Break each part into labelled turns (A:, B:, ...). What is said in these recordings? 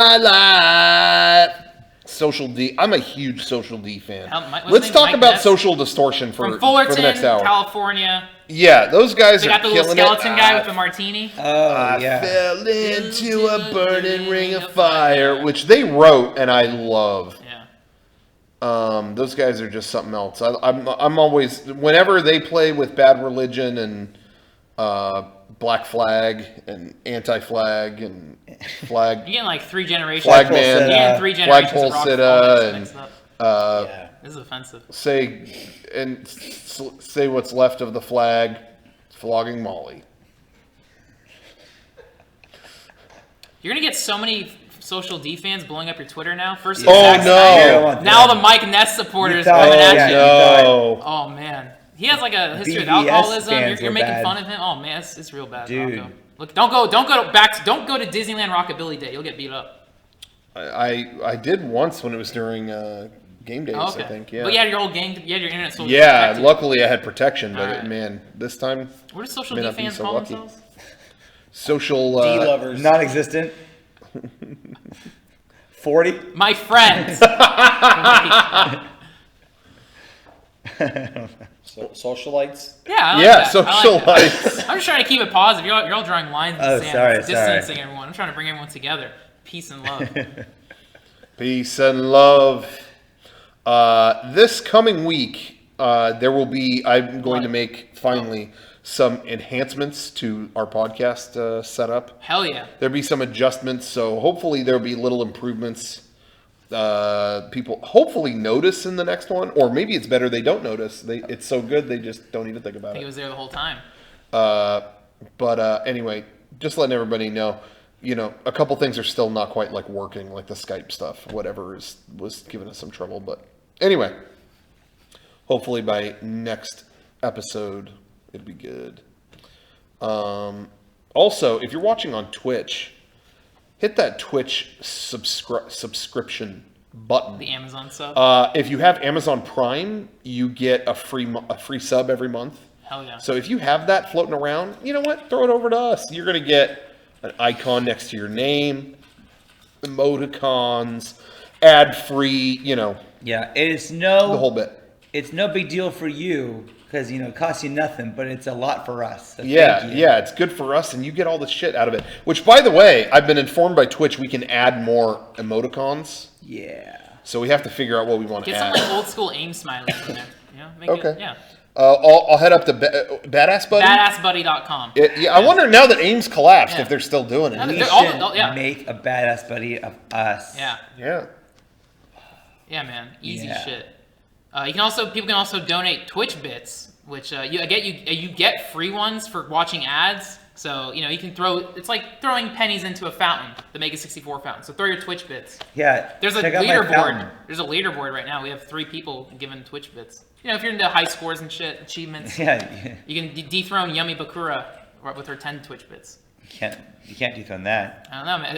A: my life. Social D. I'm a huge Social D fan. Let's talk about Social Distortion for
B: Fullerton,
A: the next hour.
B: California.
A: Yeah, those guys
B: they
A: are
B: got the little skeleton guy with the martini.
A: I fell into a burning ring of fire, which they wrote and I love.
B: Yeah.
A: Those guys are just something else. I'm always, whenever they play with Bad Religion and Black Flag and Anti-Flag and Flag.
B: You're getting like 3 generations.
A: Flagman.
B: You're getting 3 generations
A: Flagpole
B: of rock
A: Sitta
B: mixed up.
A: yeah.
B: This is offensive.
A: Say what's left of the flag, flogging Molly.
B: You're gonna get so many Social D fans blowing up your Twitter now. First, now the Mike Ness supporters coming at you.
A: No.
B: Oh man, he has like a history of alcoholism. You're making fun of him. Oh man, it's real bad.
A: Dude.
B: Look, don't go to Disneyland Rockabilly Day. You'll get beat up.
A: I did once when it was during game days. I think. Yeah.
B: But you had your old gang. You had your internet social.
A: Yeah, luckily I had protection, but man, this time.
B: What do Social D fans call themselves?
A: Social
C: D lovers.
D: Non-existent. 40.
B: My friends.
C: Socialites.
B: Yeah. I like
A: socialites.
B: I'm just trying to keep it positive. You're all drawing lines in the sand, distancing
D: sorry.
B: everyone. I'm trying to bring everyone together. Peace and love.
A: Peace and love. This coming week, there will be. I'm going to make finally some enhancements to our podcast setup.
B: Hell yeah.
A: There'll be some adjustments, so hopefully there'll be little improvements. People hopefully notice in the next one, or maybe it's better they don't notice. It's so good they just don't even think about it.
B: He was there the whole time.
A: But anyway, just letting everybody know, a couple things are still not quite like working, like the Skype stuff, whatever was giving us some trouble. But anyway, hopefully by next episode it'll be good. Also, if you're watching on Twitch, hit that Twitch subscription button.
B: The Amazon sub.
A: If you have Amazon Prime, you get a free sub every month.
B: Hell yeah.
A: So if you have that floating around, you know what? Throw it over to us. You're going to get an icon next to your name, emoticons, ad-free,
D: Yeah, it's the
A: whole bit.
D: It's no big deal for you because, it costs you nothing, but it's a lot for us. So
A: yeah, it's good for us, and you get all the shit out of it. Which, by the way, I've been informed by Twitch we can add more emoticons.
D: Yeah.
A: So we have to figure out what we want to add.
B: Get some old school aim smileys in there. Make
A: okay.
B: It, yeah.
A: I'll head up to Badass Buddy.
B: BadassBuddy.com.
A: I wonder now that AIM's collapsed if they're still doing it.
D: We should make a Badass Buddy of us.
B: Yeah.
A: Yeah.
B: Yeah, man. Easy shit. People can also donate Twitch bits, which you get free ones for watching ads. So you can it's like throwing pennies into a fountain, the Mega64 fountain. So throw your Twitch bits.
D: Yeah.
B: There's a leaderboard. There's a leaderboard right now. We have 3 people giving Twitch bits. If you're into high scores and shit, achievements.
D: Yeah.
B: You can dethrone Yummy Bakura with her 10 Twitch bits.
D: You can't dethrone that.
B: I don't know, man.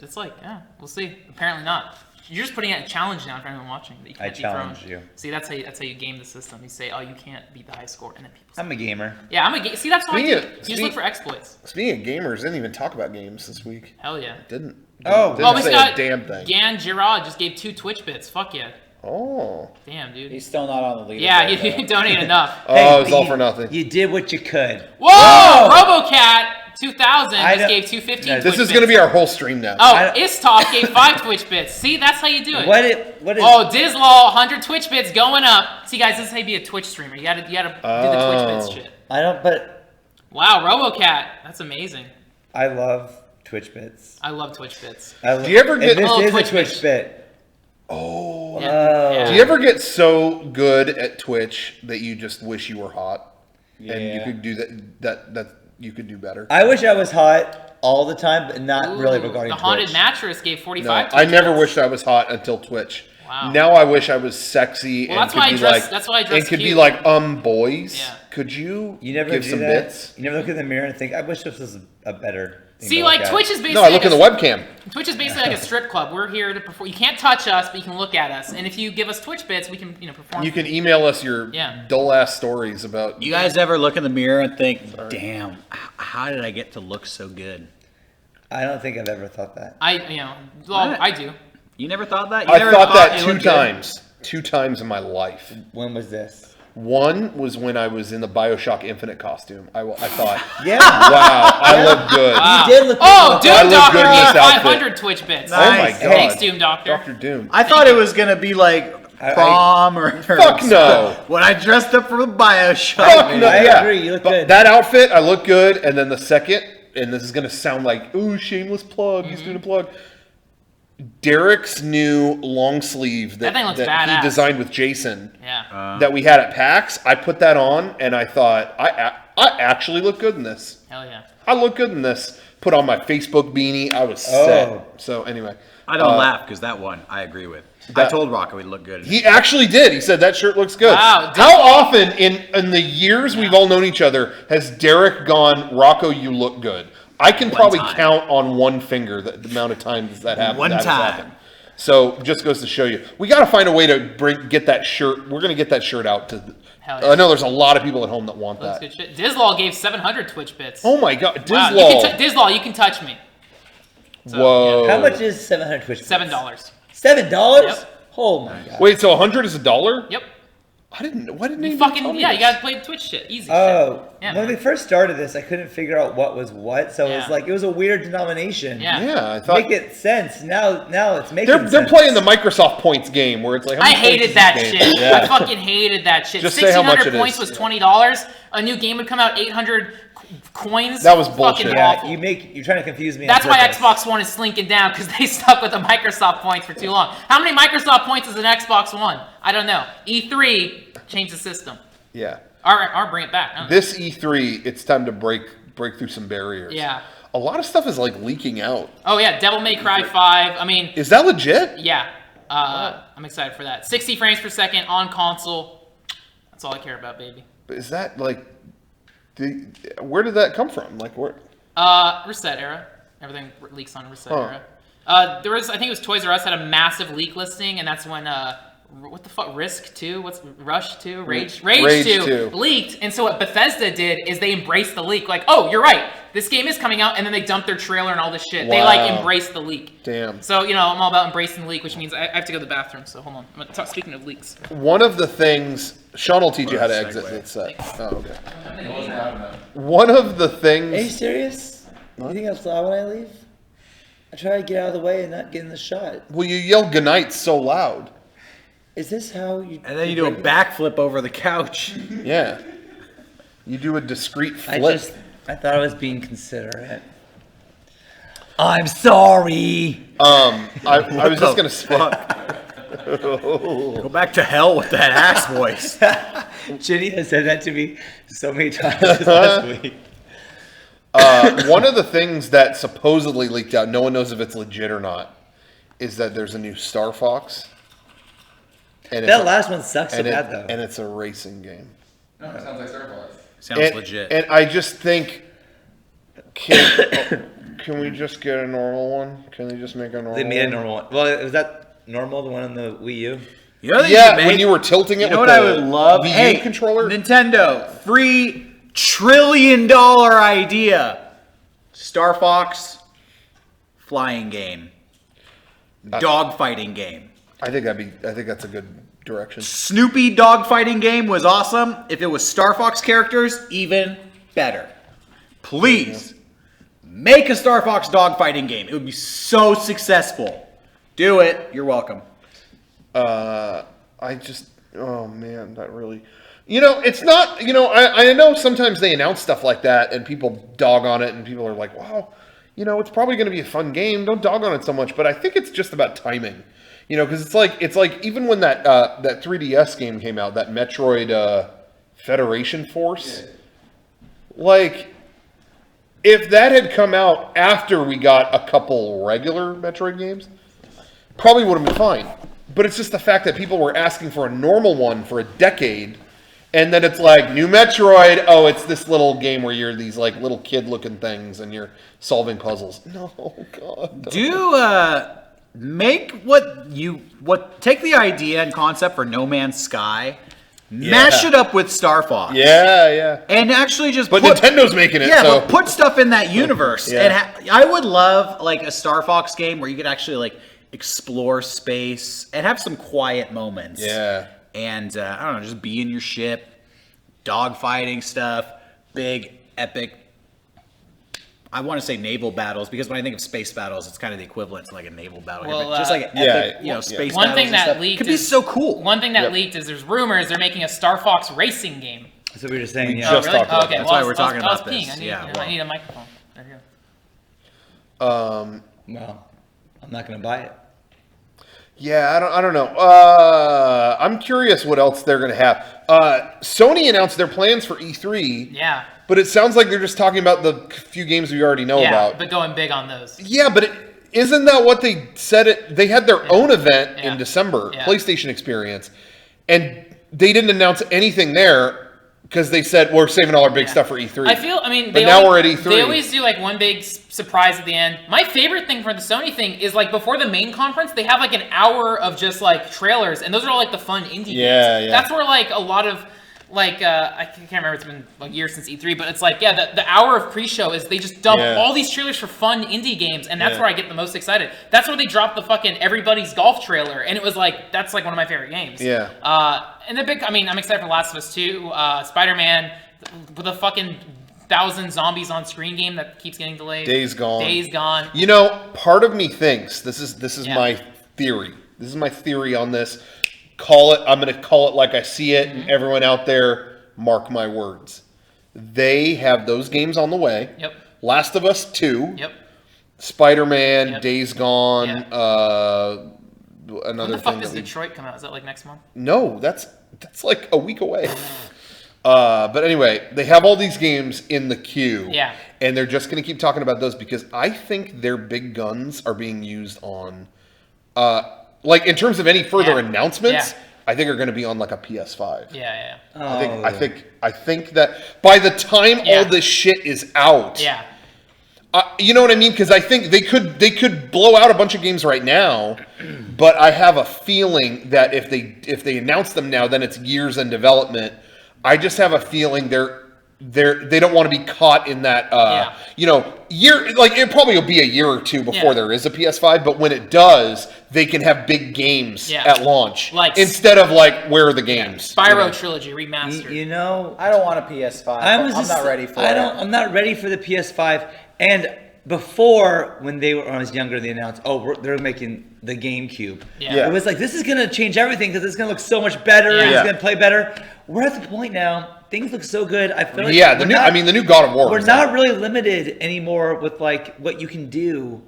B: It's like, we'll see. Apparently not. You're just putting out a challenge now for anyone watching. That you can't
D: challenge you.
B: See, that's how you game the system. You say, you can't beat the high score, and then people say,
D: I'm a gamer.
B: Yeah, I'm a gamer. See, that's what I do. You just look for exploits.
A: Speaking of gamers, didn't even talk about games this week.
B: Hell yeah.
A: Didn't
B: say
A: a damn thing.
B: Gan Girard just gave 2 Twitch bits. Fuck yeah.
A: Oh.
B: Damn, dude.
C: He's still not on the leaderboard.
B: Yeah, you didn't donate enough.
A: It was all for nothing.
D: You did what you could.
B: Whoa! RoboCat 2000 just gave 215
A: This is going to be our whole stream now.
B: Oh, Istalk gave 5 Twitch bits. See, that's how you do it.
D: What is?
B: Oh, Dizlaw, 100 Twitch bits going up. See, guys, this is how you be a Twitch streamer. You gotta do the Twitch bits shit.
D: Wow,
B: RoboCat, that's amazing.
D: I love Twitch bits.
B: I love Twitch bits.
A: Do you ever get?
D: This is a Twitch bit.
A: Oh.
B: Yeah.
A: Do you ever get so good at Twitch that you just wish you were hot? Yeah. And you could do that you could do better?
D: I wish I was hot all the time, but not really regarding
B: the
D: Twitch.
B: Haunted Mattress gave 45
A: I never wished I was hot until Twitch.
B: Wow.
A: Now I wish I was sexy
B: well,
A: and
B: that's why
A: could be
B: I dress,
A: like
B: that's why I dress
A: and could
B: cute.
A: be like boys.
B: Yeah.
A: Could you
D: never
A: give
D: do
A: some
D: that?
A: bits?
D: You never look in the mirror and think, I wish this was a better thing
B: See,
D: to
B: like
D: look at.
B: Twitch is basically
A: No, I look in the webcam.
B: Twitch is basically like a strip club. We're here to perform. You can't touch us, but you can look at us. And if you give us Twitch bits, we can perform.
A: You can email us your dull ass stories about.
C: You guys ever look in the mirror and think, "Damn, how did I get to look so good?"
D: I don't think I've ever thought that.
B: Well, I do.
E: You never thought that? You
A: I
E: never
A: thought that
E: it
A: 2
E: looked good?
A: times. 2 times in my life.
D: When was this?
A: One was when I was in the BioShock Infinite costume. I thought,
D: Yeah.
A: wow, I look good.
D: You did look
B: Oh,
D: good.
A: I
B: Doom
A: look
B: Doctor
A: good in this
B: gave
A: outfit.
B: 500 Twitch bits.
A: Oh my
E: Nice.
A: god.
B: Thanks, Doom Doctor.
A: Dr. Doom.
E: I thought it was gonna be like prom or
A: Fuck no.
E: when I dressed up for the BioShock.
A: Fuck no.
D: I
A: Yeah.
D: agree, you look
A: But
D: good.
A: that outfit, I look good. And then the second, and this is going to sound like, ooh, shameless plug. He's doing a plug. Derek's new long sleeve
B: That thing looks
A: he
B: badass.
A: designed with Jason
B: Yeah.
A: that we had at PAX. I put that on and I thought, I actually look good in this.
B: Hell yeah.
A: I look good in this. Put on my Facebook beanie. I was
D: Oh.
A: set. So anyway.
E: I don't laugh because that one I agree with. I told Rocco he'd look good.
A: He actually did. He said that shirt looks good.
B: Wow,
A: How often in the years we've all known each other has Derek gone, Rocco, you look good? I can probably
E: time.
A: count on one finger the amount of times that happened.
E: One
A: that has
E: time.
A: happened. So just goes to show you, we got to find a way to get that shirt. We're gonna get that shirt out to.
B: Hell yeah.
A: I know there's a lot of people at home that want
B: Looks
A: that.
B: good shit. Dislaw gave 700 Twitch bits.
A: Oh my God,
B: Wow,
A: Dislaw!
B: Dislaw, you can touch me. So,
A: Whoa!
D: How much is 700 Twitch?
B: yeah, $7.
D: $7?
B: Yep.
D: Oh my god.
A: Wait, so $100 is $1?
B: Yep.
A: Why didn't
B: You
A: anybody
B: fucking
A: tell me
B: you
A: this?
B: gotta play Twitch shit. Easy
D: Oh,
B: shit. Yeah,
D: when
B: man.
D: we first started this, I couldn't figure out what was what, so it was
B: Yeah.
D: like it was a weird denomination.
B: Yeah.
A: Yeah, I thought
D: Make it sense. Now it's making sense.
A: they're playing the Microsoft points game where it's like how
B: I
A: many points
B: hated
A: is
B: that
A: this game?
B: shit.
A: Yeah.
B: I fucking hated that shit.
A: Just say how much
B: 1,600
A: it
B: points
A: is.
B: was $20. A new game would come out, 800 coins.
A: That was
B: Fucking
A: bullshit.
D: Yeah,
B: awful.
D: you're trying to confuse me. on
B: That's why
D: purpose.
B: Xbox One is slinking down, because they stuck with the Microsoft points for too long. How many Microsoft points is an Xbox One? I don't know. E3 changed the system.
A: Yeah.
B: Or bring it back. I don't know.
A: This E3, it's time to break through some barriers.
B: Yeah.
A: A lot of stuff is like leaking out.
B: Oh yeah, Devil May Cry 5. I mean,
A: Is that legit?
B: yeah. I'm excited for that. 60 frames per second on console. That's all I care about, baby.
A: Is that like, where did that come from? Like where?
B: Reset era. Everything leaks on Reset
A: Huh.
B: era. There was, I think it was Toys R Us had a massive leak listing, and that's when what the fuck, Risk 2? What's Rush 2? Rage 2 leaked. And so what Bethesda did is they embraced the leak. Like, oh, you're right. This game is coming out, and then they dumped their trailer and all this shit. They like
A: Wow.
B: embraced the leak.
A: Damn.
B: So, I'm all about embracing the leak, which means I have to go to the bathroom. So hold on. I'm gonna talk, speaking of leaks.
A: One of the things, Sean will teach you how to
E: What a
A: exit
E: segue.
A: that set. Oh, okay. One of the
D: Are you
A: things,
D: serious? You think that's loud when I leave? I try to get out of the way and not get in the shot.
A: well, you yell goodnight so loud.
D: Is this how you?
E: And then you do a backflip over the couch.
A: Yeah. You do a discreet
D: I
A: flip.
D: thought I was being considerate. I'm sorry.
A: I was just gonna say.
E: Go back to hell with that ass voice.
D: Ginny has said that to me so many times this last week.
A: One of the things that supposedly leaked out, no one knows if it's legit or not, is that there's a new Star Fox. And
D: That last one sucks so
A: and
D: bad though.
A: and it's a racing game.
F: No, it sounds like Star Fox.
E: Sounds legit.
A: And I just think, can we just get a normal one? Can they just make a normal
D: They made a
A: one?
D: normal one. Well, was that normal? The one on the Wii U?
E: You know what they
A: Yeah,
E: should make?
A: when you were tilting it
E: You know
A: with
E: what I
A: the
E: would love?
A: Wii U
E: Hey,
A: controller.
E: Nintendo, $3 trillion idea. Star Fox, flying game, dog fighting game.
A: I think that's a good direction.
E: Snoopy dog fighting game was awesome. If it was Star Fox characters, even better. Please make a Star Fox dog fighting game. It would be so successful. Do it. You're welcome.
A: Oh man, that really, it's not, I know sometimes they announce stuff like that and people dog on it and people are like, wow, it's probably going to be a fun game. Don't dog on it so much. But I think it's just about timing, because it's like even when that 3DS game came out, that Metroid Federation Force, like if that had come out after we got a couple regular Metroid games, probably would have been fine. But it's just the fact that people were asking for a normal one for a decade, and then it's like, new Metroid, oh, it's this little game where you're these like little kid-looking things and you're solving puzzles. No, God.
E: Take the idea and concept for No Man's Sky, Mash it up with Star Fox.
A: Yeah.
E: And actually just
A: But
E: put,
A: Nintendo's making it.
E: yeah,
A: so.
E: but put stuff in that universe.
A: Yeah.
E: And I would love like a Star Fox game where you could actually like explore space and have some quiet moments.
A: Yeah.
E: And I don't know, just be in your ship, dogfighting stuff, big epic. I want to say naval battles because when I think of space battles, it's kind of the equivalent to like a naval battle.
B: Well,
E: just like an epic, space
B: one
E: battles
B: thing
E: and
B: that
E: stuff.
B: leaked
E: Could be
B: is-
E: so cool.
B: One thing that leaked is there's rumors they're making a Star Fox racing game.
D: That's what we were just saying. Yeah.
A: just
B: Oh, really?
A: talked about
B: Okay,
A: that.
E: That's why
B: I
E: we're
B: was-
E: talking
B: I was
E: about
B: peeing.
E: this.
B: I need,
E: Yeah,
B: I need a microphone. There you go.
D: Well, I'm not gonna buy it.
A: Yeah, I don't know. I'm curious what else they're gonna have. Sony announced their plans for E3.
B: Yeah.
A: But it sounds like they're just talking about the few games we already know
B: Yeah,
A: about.
B: but going big on those.
A: Yeah, but isn't that what they said? They had their own event
B: Yeah.
A: in December,
B: Yeah.
A: PlayStation Experience, and they didn't announce anything there because they said we're saving all our big stuff for E3.
B: I mean,
A: But now we're at E3.
B: They always do like one big surprise at the end. My favorite thing for the Sony thing is like before the main conference, they have like an hour of just like trailers, and those are all like the fun indie games.
A: Yeah.
B: That's where like a lot of like I can't remember, it's been a year since E3, but it's like the hour of pre-show is they just dump all these trailers for fun indie games, and that's where I get the most excited. That's where they dropped the fucking Everybody's Golf trailer, and it was like that's like one of my favorite games.
A: Yeah.
B: And the big, I mean, I'm excited for Last of Us 2, Spider-Man, with the fucking 1,000 zombies on screen game that keeps getting delayed.
A: Days Gone.
B: Days Gone.
A: You know, part of me thinks this is
B: Yeah.
A: my theory. This is my theory on this. I'm going to call it like I see it, and everyone out there, mark my words. They have those games on the way.
B: Yep.
A: Last of Us 2.
B: Yep.
A: Spider-Man,
B: Yep.
A: Days Gone,
B: When
A: another
B: the fuck
A: thing.
B: does Detroit come out? Is that like next month?
A: No, that's like a week away. But anyway, they have all these games in the queue.
B: Yeah.
A: And they're just going to keep talking about those because I think their big guns are being used on, like in terms of any further announcements,
B: Yeah.
A: I think are going to be on like a PS5.
B: Yeah.
A: I think that by the time
B: Yeah.
A: all this shit is out,
B: Yeah.
A: you know what I mean? Because I think they could blow out a bunch of games right now, but I have a feeling that if they announce them now, then it's years in development. I just have a feeling they don't want to be caught in that year. Like it probably will be a year or two before there is a PS5, but when it does, they can have big games at launch,
B: Like-
A: instead of like where are the games?
B: Spyro Trilogy remastered.
D: You know,
C: I don't want a PS5. I'm not ready for it.
D: I'm not ready for the PS5. And before, when I was younger, they announced, they're making the GameCube.
B: Yeah.
D: It was like, this is going to change everything because it's going to look so much better. And
B: Yeah.
D: it's going to play better. We're at the point now, things look so good. I feel like
A: Yeah, the new God of War.
D: we're
A: is
D: not
A: out.
D: really limited anymore with like what you can do.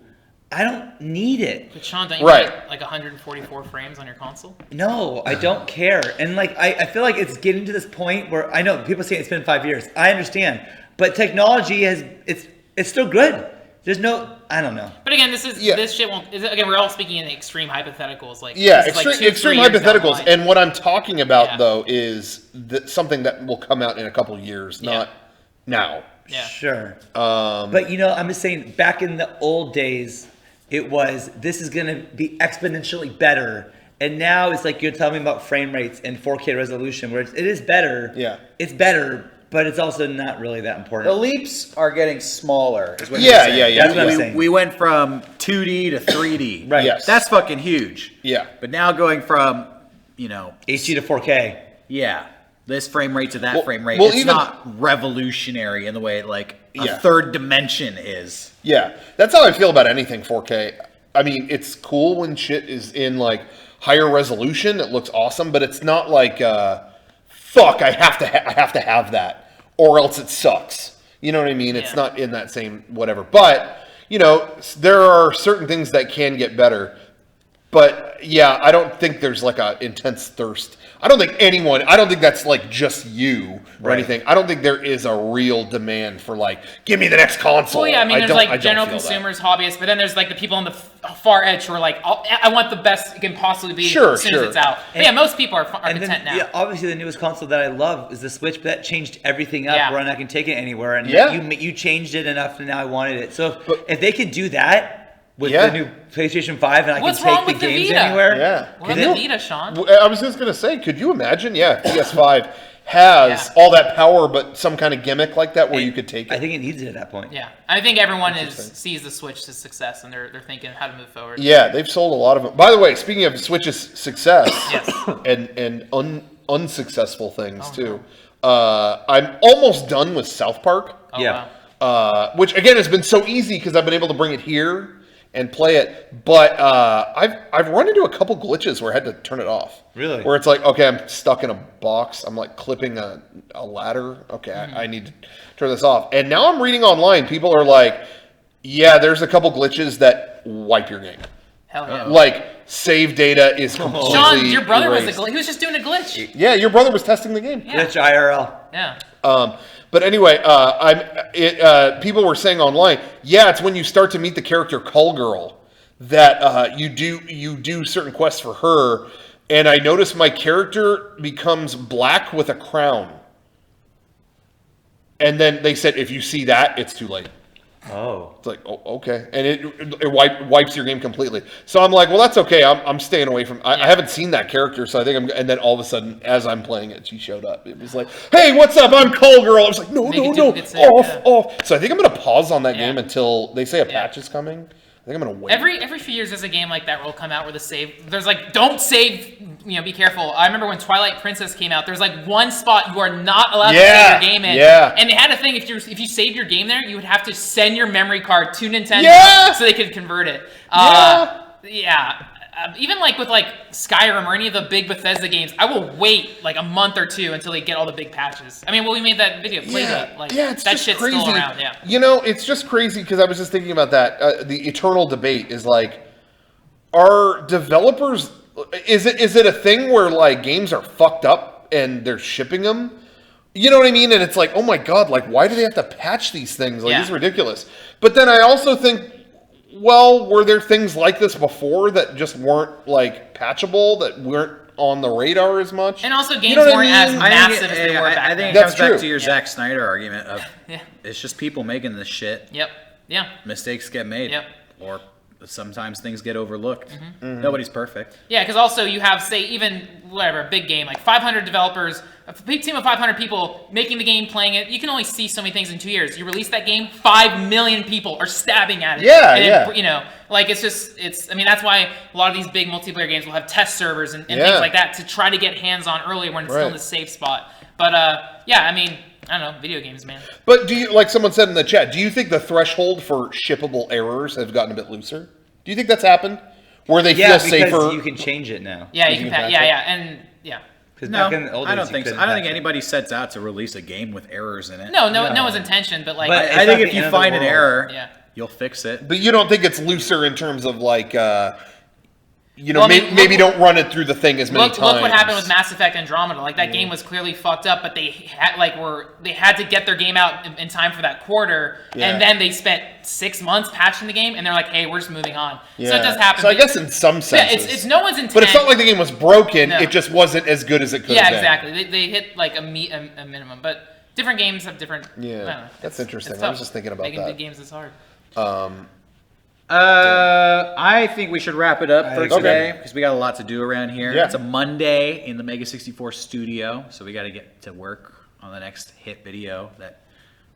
D: I don't need it.
B: But Sean, don't you
A: Right.
B: get like 144 frames on your console?
D: No, I don't care. And like I feel like it's getting to this point where I know people say it's been 5 years. I understand. But technology it's still good. There's I don't know.
B: But again, this shit won't. Again, we're all speaking in extreme hypertheticals. Like
A: Yeah,
B: this is like
A: extreme
B: 2-3 years down the
A: hypotheticals.
B: line.
A: And what I'm talking about,
B: Yeah.
A: though, is something that will come out in a couple years, not now.
B: Yeah.
D: Sure. But I'm just saying, back in the old days, it was this is gonna be exponentially better. And now it's like you're telling me about frame rates and 4K resolution, where it is better.
A: Yeah.
D: It's better, but it's also not really that important.
C: The leaps are getting smaller. Is what
A: Yeah,
C: you're saying.
A: yeah.
D: That's what I'm saying.
E: We went from 2D to 3D.
D: Right.
A: Yes.
E: That's fucking huge.
A: Yeah.
E: But now going from,
D: HD to 4K.
E: this frame rate to that frame rate,
A: well,
E: it's
A: even-
E: not revolutionary in the way like a
A: Yeah.
E: third dimension is.
A: Yeah, that's how I feel about anything 4K. I mean, it's cool when shit is in like higher resolution. It looks awesome, but it's not like, fuck, I have to have that, or else it sucks. You know what I mean? It's
B: Yeah.
A: not in that same whatever. But there are certain things that can get better. But yeah, I don't think there's like a intense thirst. I don't think that's like just you or anything. I don't think there is a real demand for like, give me the next console.
B: Well, yeah, I mean, there's
A: don't-
B: like
A: don't
B: general
A: feel that.
B: consumers, hobbyists, but then there's like the people on the far edge who are like, I want the best it can possibly be
A: Sure,
B: as soon
A: sure.
B: as it's out. But yeah, most people are
D: And
B: content
D: then,
B: now.
D: obviously, the newest console that I love is the Switch, but that changed everything up
B: Yeah.
D: where I can take it anywhere. And
A: Yeah.
D: you changed it enough, and now I wanted it. So if they could do that, with
A: Yeah.
D: the new PlayStation 5, and I
B: What's
D: can
B: wrong
D: take the
B: with the
D: games
B: Vita?
D: anywhere.
A: Yeah.
B: What about the Vita, Sean?
A: I was just gonna say, could you imagine? Yeah, PS5 has
B: Yeah.
A: all that power, but some kind of gimmick like that where you could take it.
D: I think it needs it at that point.
B: Yeah, I think everyone sees the Switch as success, and they're thinking how to move forward.
A: Yeah, they've sold a lot of them. By the way, speaking of Switch's success
B: Yes.
A: and unsuccessful things too, I'm almost done with South Park,
B: Oh,
D: Yeah.
B: wow.
A: which again has been so easy because I've been able to bring it here and play it. But I've run into a couple glitches where I had to turn it off.
D: Really?
A: Where it's like, okay, I'm stuck in a box. I'm like clipping a ladder. Okay, I need to turn this off. And now I'm reading online. People are like, yeah, there's a couple glitches that wipe your game.
B: Hell yeah.
A: Like save data is completely
B: Sean, your brother
A: erased.
B: he was just doing a glitch.
A: Yeah, your brother was testing the game.
B: Yeah.
D: Glitch IRL.
B: Yeah.
A: But anyway, people were saying online, yeah, it's when you start to meet the character Call Girl that you do certain quests for her, and I noticed my character becomes black with a crown. And then they said, if you see that, it's too late.
D: Oh.
A: It's like, oh, okay, and it wipes your game completely. So I'm like, well, that's okay. I'm staying away from. I haven't seen that character, so I think I'm. And then all of a sudden, as I'm playing it, she showed up. It was like, hey, what's up? I'm Call Girl. I was like, no, off. So I think I'm gonna pause on that game until they say a patch is coming. I think I'm gonna wait.
B: Every few years, there's a game like that will come out where the save. There's like, don't save. Be careful. I remember when Twilight Princess came out. There's like one spot you are not allowed to save your game in.
A: Yeah.
B: And they had a thing if you saved your game there, you would have to send your memory card to Nintendo so they could convert it. Even like with like Skyrim or any of the big Bethesda games, I will wait like a month or two until they get all the big patches. I mean, we made that video, Playdate. Like,
A: it's
B: that
A: just
B: shit's
A: crazy.
B: still around. Yeah.
A: It's just crazy because I was just thinking about that. The eternal debate is like, are developers? Is it a thing where like games are fucked up and they're shipping them? You know what I mean? And it's like, oh my god, like why do they have to patch these things? Like it's ridiculous. But then I also think, well, were there things like this before that just weren't like patchable, that weren't on the radar as much?
B: And also games weren't as massive as they were back
E: I think
B: then.
E: it comes back to your Zack Snyder argument of it's just people making this shit.
B: Yep. Yeah.
E: Mistakes get made.
B: Yep.
E: Or sometimes things get overlooked. Nobody's perfect.
B: Yeah, because also you have, say, even whatever, a big game, like 500 developers, a big team of 500 people making the game, playing it. You can only see so many things in 2 years. You release that game, 5 million people are stabbing at it.
A: Yeah,
B: And like it's. I mean, that's why a lot of these big multiplayer games will have test servers and things like that to try to get hands on early when it's still in the safe spot. But I mean, I don't know, video games, man.
A: But do you, like someone said in the chat, do you think the threshold for shippable errors have gotten a bit looser? Do you think that's happened? Where they feel safer?
D: Because you can change it now.
B: Yeah, you can patch. Yeah.
D: Because
E: No,
D: back in the old
E: I
D: days,
E: don't
D: you
E: think so.
D: couldn't
E: I don't think
D: patch it.
E: anybody sets out to release a game with errors in it.
B: No one's intention, but like,
D: But
E: I
D: it's
E: think
D: not
E: if
D: the
E: you
D: end of the
E: find an
D: world.
E: error, you'll fix it.
A: But you don't think it's looser in terms of like,
B: Well, I mean,
A: maybe don't run it through the thing as many times.
B: Look what happened with Mass Effect Andromeda. Like that game was clearly fucked up, but they had to get their game out in time for that quarter, and then they spent 6 months patching the game, and they're like, "Hey, we're just moving on."
A: Yeah.
B: So it does happen.
A: So I
B: but-
A: guess in some senses,
B: it's no one's intent.
A: but it's not like the game was broken.
B: No.
A: It just wasn't as good as it could
B: yeah,
A: have been.
B: exactly. They hit like a minimum, but different games have different. I don't know.
A: That's interesting.
B: It's
A: I was
B: tough.
A: just thinking about
B: Making
A: that.
B: big games is hard.
E: I think we should wrap it up for
D: agree.
E: today because we got a lot to do around here.
A: Yeah.
E: It's a Monday in the Mega64 studio, so we got to get to work on the next hit video that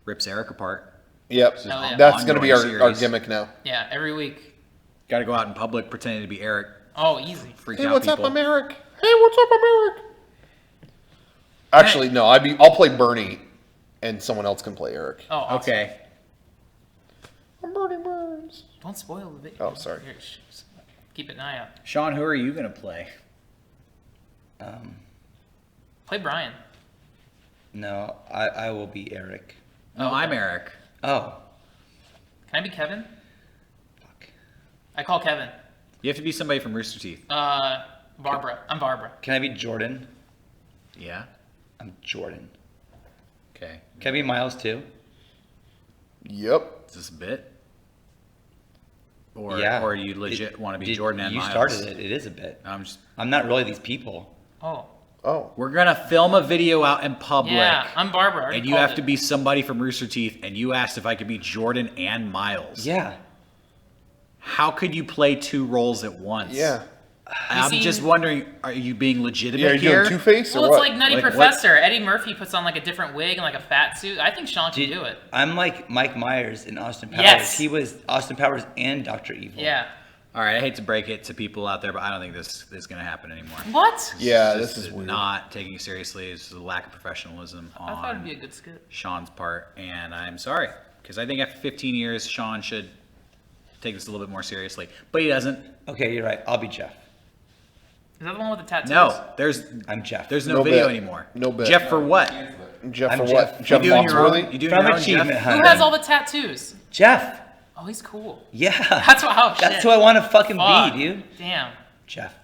E: rips Eric apart.
A: Yep,
B: Hell yeah.
A: that's going to be our
E: Series.
A: gimmick now.
B: Yeah, every week.
E: Got to go out in public pretending to be Eric.
B: Oh, easy.
E: Freak
A: Hey,
E: out
A: what's
E: people.
A: up, I'm Eric? Hey, what's up, I'm Eric? Actually, no. I'll play Bernie, and someone else can play Eric.
B: Oh, awesome.
E: Okay.
A: I'm Bernie Burns.
B: Don't spoil the video.
A: Oh, sorry.
B: Here, keep an eye out.
E: Sean, who are you going to play?
B: Play Brian.
D: No, I will be Eric.
E: No, I'm Eric.
D: Oh.
B: Can I be Kevin?
D: Fuck.
B: I call Kevin.
E: You have to be somebody from Rooster Teeth.
B: Barbara. I'm Barbara.
D: Can I be Jordan?
E: Yeah?
D: I'm Jordan.
E: Okay.
D: Can I be Miles too?
A: Yep.
E: Is this a bit? Or,
D: Yeah.
E: or you legit want to be Jordan and
D: You
E: Miles?
D: started it. It is a bit. I'm not really these people.
B: Oh.
A: Oh.
E: We're going to film a video out in public.
B: Yeah, I'm Barbara. I already
E: And you
B: called
E: have
B: it.
E: to be somebody from Rooster Teeth, and you asked if I could be Jordan and Miles.
D: Yeah.
E: How could you play 2 roles at once?
A: Yeah.
E: I'm just wondering, are you being legitimate
A: Yeah, are you
E: here?
A: doing Two-Face or
B: Well,
A: what?
B: it's like Nutty
E: Like, what?
B: Professor. Eddie Murphy puts on like a different wig and like a fat suit. I think Sean can do it.
D: I'm like Mike Myers in Austin Powers.
B: Yes.
D: He was Austin Powers and Dr. Evil.
B: Yeah.
E: All right, I hate to break it to people out there, but I don't think this is going to happen anymore.
B: What?
A: Yeah, this is weird.
E: Not taking it seriously. It's a lack of professionalism
B: I thought it'd
E: on
B: be a good skit.
E: Sean's part, and I'm sorry because I think after 15 years, Sean should take this a little bit more seriously, but he doesn't.
D: Okay, you're right. I'll be Jeff.
B: Is that the one with the tattoos?
E: No,
D: I'm Jeff.
E: there's no
A: No
E: video
A: bet.
E: anymore.
A: No bet.
E: Jeff for what?
F: Cancel it.
A: Jeff
D: I'm
A: for
D: Jeff.
A: what? Jeff
E: you doing your own?
A: Foxworthy?
E: You doing
D: From
E: your own
D: Achievement
E: Jeff?
B: Who
D: Hunter.
B: has all the tattoos?
D: Jeff.
B: Oh, he's cool.
D: Yeah.
B: That's what. Oh shit.
D: That's who I want to fucking
B: Fuck.
D: be, dude.
B: Damn.
D: Jeff.